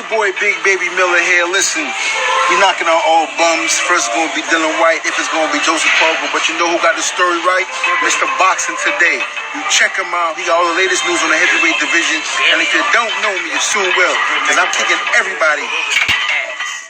your boy Big Baby Miller here. Listen, we knocking on all bums. First it's gonna be Dylan White, if it's gonna be Joseph Parker, but you know who got the story right? Mr. Boxing Today. You check him out. He got all the latest news on the heavyweight division. And if you don't know me, you soon will, because I'm kicking everybody ass.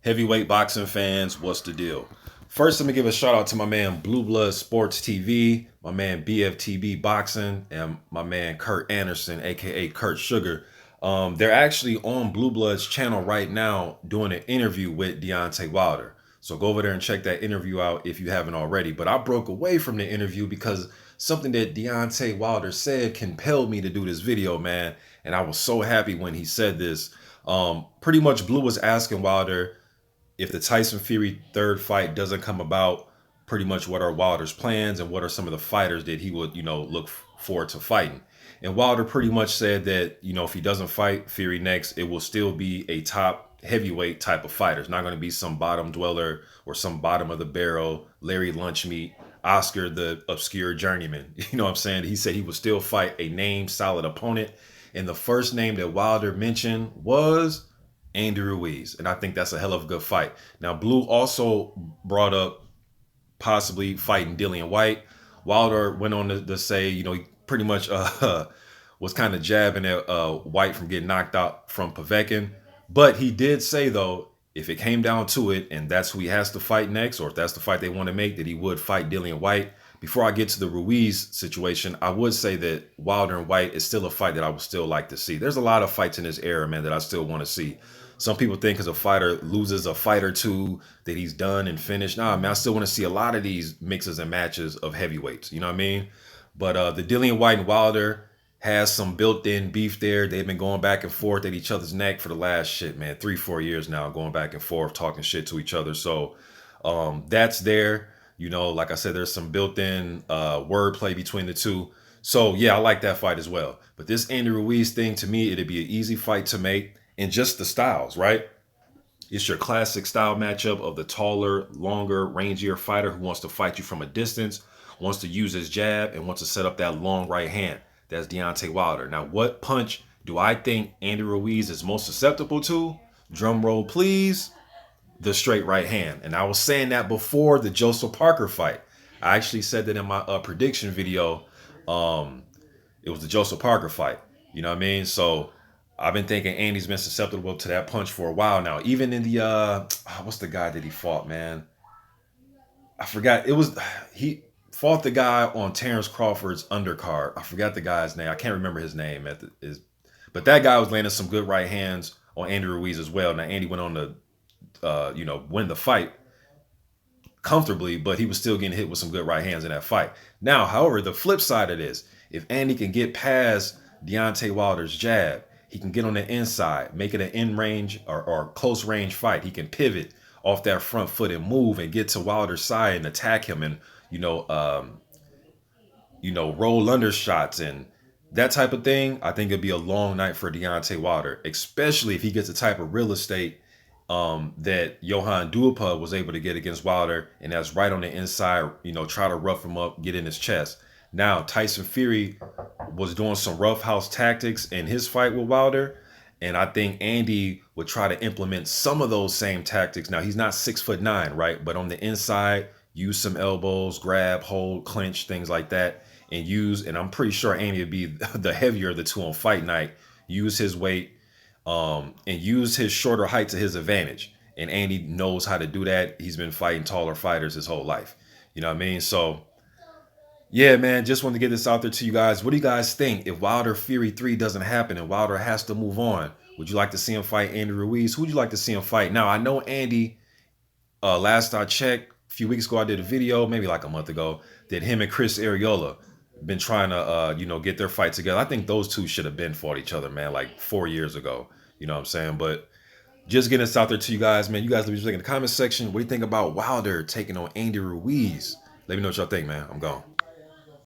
Heavyweight boxing fans, what's the deal? First, let me give a shout out to my man Blue Blood Sports TV, my man BFTB Boxing, and my man Kurt Anderson, aka Kurt Sugar. They're actually on Blue Blood's channel right now doing an interview with Deontay Wilder. So go over there and check that interview out if you haven't already. But I broke away from the interview because something that Deontay Wilder said compelled me to do this video, man. And I was so happy when he said this. Pretty much Blue was asking Wilder, if the Tyson Fury third fight doesn't come about, pretty much what are Wilder's plans and what are some of the fighters that he would, look forward to fighting. And Wilder pretty much said that, if he doesn't fight Fury next, it will still be a top heavyweight type of fighter. It's not going to be some bottom dweller or some bottom of the barrel, Larry Lunchmeat, Oscar the obscure journeyman. You know what I'm saying? He said he would still fight a named solid opponent. And the first name that Wilder mentioned was Andy Ruiz, and I think that's a hell of a good fight. Now, Blue also brought up possibly fighting Dillian White. Wilder went on to say, he pretty much was kind of jabbing at White from getting knocked out from Povetkin. But he did say, though, if it came down to it, and that's who he has to fight next, or if that's the fight they want to make, that he would fight Dillian White. Before I get to the Ruiz situation, I would say that Wilder and White is still a fight that I would still like to see. There's a lot of fights in this era, man, that I still want to see. Some people think because a fighter loses a fight or two that he's done and finished. Nah, man, I still want to see a lot of these mixes and matches of heavyweights. You know what I mean? But the Dillian White and Wilder has some built-in beef there. They've been going back and forth at each other's neck for the last 3-4 years now, going back and forth, talking shit to each other. So that's there. Like I said, there's some built-in wordplay between the two. So yeah, I like that fight as well. But this Andy Ruiz thing, to me, it'd be an easy fight to make. And just the styles, right? It's your classic style matchup of the taller, longer, rangier fighter who wants to fight you from a distance, wants to use his jab, and wants to set up that long right hand. That's Deontay Wilder. Now, what punch do I think Andy Ruiz is most susceptible to? Drum roll, please. The straight right hand. And I was saying that before the Joseph Parker fight. I actually said that in my prediction video. It was the Joseph Parker fight. You know what I mean? So I've been thinking Andy's been susceptible to that punch for a while now. Even in the, what's the guy that he fought, man? I forgot. He fought the guy on Terrence Crawford's undercard. I forgot the guy's name. I can't remember his name. But that guy was landing some good right hands on Andy Ruiz as well. Now, Andy went on to, win the fight comfortably, but he was still getting hit with some good right hands in that fight. Now, however, the flip side of this, if Andy can get past Deontay Wilder's jab, he can get on the inside, make it an in-range or close range fight. He can pivot off that front foot and move and get to Wilder's side and attack him and, roll under shots and that type of thing. I think it'd be a long night for Deontay Wilder, especially if he gets the type of real estate that Johann Duhaupas was able to get against Wilder. And that's right on the inside, try to rough him up, get in his chest. Now, Tyson Fury was doing some roughhouse tactics in his fight with Wilder. And I think Andy would try to implement some of those same tactics. Now, he's not 6'9", right? But on the inside, use some elbows, grab, hold, clinch, things like that. And I'm pretty sure Andy would be the heavier of the two on fight night. Use his weight and use his shorter height to his advantage. And Andy knows how to do that. He's been fighting taller fighters his whole life. You know what I mean? So yeah, man, just wanted to get this out there to you guys. What do you guys think? If Wilder Fury 3 doesn't happen and Wilder has to move on, would you like to see him fight Andy Ruiz? Who would you like to see him fight? Now, I know Andy, last I checked, a few weeks ago, I did a video, maybe like a month ago, that him and Chris Arreola been trying to, get their fight together. I think those two should have been fought each other, man, like 4 years ago. You know what I'm saying? But just getting this out there to you guys, man. You guys leave me in the comment section. What do you think about Wilder taking on Andy Ruiz? Let me know what y'all think, man. I'm gone.